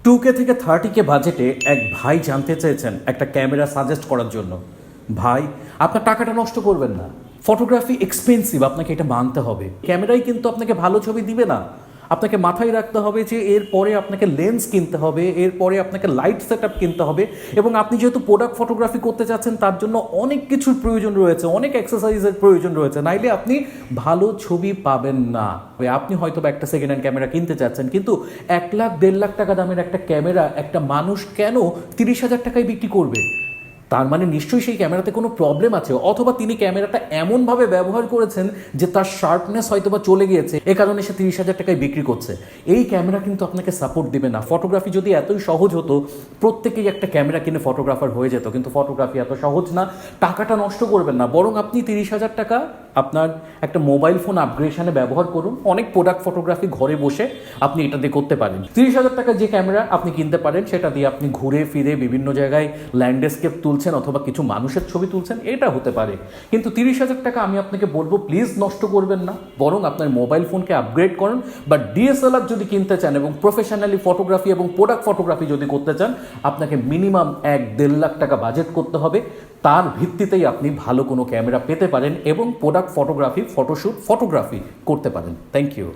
2K থেকে 30K বাজেটে এক ভাই জানতে চেয়েছেন একটা ক্যামেরা সাজেস্ট করার জন্য। ভাই, আপনার টাকাটা নষ্ট করবেন না। ফটোগ্রাফি এক্সপেন্সিভ, আপনাকে এটা মানতে হবে। ক্যামেরাই কিন্তু আপনাকে ভালো ছবি দিবে না। আপনাকে মাথায় রাখতে হবে যে এরপরে আপনাকে লেন্স কিনতে হবে, এরপরে আপনাকে লাইট সেট আপ কিনতে হবে, এবং আপনি যেহেতু প্রোডাক্ট ফটোগ্রাফি করতে চাচ্ছেন তার জন্য অনেক কিছুর প্রয়োজন রয়েছে, অনেক এক্সারসাইজের প্রয়োজন রয়েছে, নাইলে আপনি ভালো ছবি পাবেন না। আপনি হয়তো একটা সেকেন্ড হ্যান্ড ক্যামেরা কিনতে চাচ্ছেন, কিন্তু 1 লাখ 1.5 লাখ টাকা দামের একটা ক্যামেরা একটা মানুষ কেন 30,000 টাকায় বিক্রি করবে? তার মানে নিশ্চয়ই সেই ক্যামেরাতে কোনো প্রবলেম আছে, অথবা তিনি ক্যামেরাটা এমনভাবে ব্যবহার করেছেন যে তার শার্পনেস হয়তো বা চলে গিয়েছে, এ কারণে সে 30,000 টাকায় বিক্রি করছে। এই ক্যামেরা কিন্তু আপনাকে সাপোর্ট দেবে না। ফটোগ্রাফি যদি এতই সহজ হতো, প্রত্যেকেই একটা ক্যামেরা কিনে ফটোগ্রাফার হয়ে যেত, কিন্তু ফটোগ্রাফি এত সহজ না। টাকাটা নষ্ট করবেন না, বরং আপনি 30,000 টাকা আপনার একটা মোবাইল ফোন আপগ্রেডেশনে ব্যবহার করুন। অনেক প্রোডাক্ট ফটোগ্রাফি ঘরে বসে আপনি এটা দিয়ে করতে পারেন। 30,000 টাকা যে ক্যামেরা আপনি কিনতে পারেন, সেটা দিয়ে আপনি ঘুরে ফিরে বিভিন্ন জায়গায় ল্যান্ডস্কেপ তুলছেন অথবা কিছু মানুষের ছবি তুলছেন, এটা হতে পারে। কিন্তু 30,000 টাকা আমি আপনাকে বলবো প্লিজ নষ্ট করবেন না, বরং আপনার মোবাইল ফোনকে আপগ্রেড করুন। বা ডিএসএলআর যদি কিনতে চান এবং প্রফেশনালি ফটোগ্রাফি এবং প্রোডাক্ট ফটোগ্রাফি যদি করতে চান, আপনাকে মিনিমাম 1-1.5 লাখ টাকা বাজেট করতে হবে। তার ভিত্তিতেই আপনি ভালো কোনো ক্যামেরা পেতে পারেন এবং প্রোডাক্ট ফটোগ্রাফি, ফটোশ্যুট, ফটোগ্রাফি করতে পারেন। Thank you.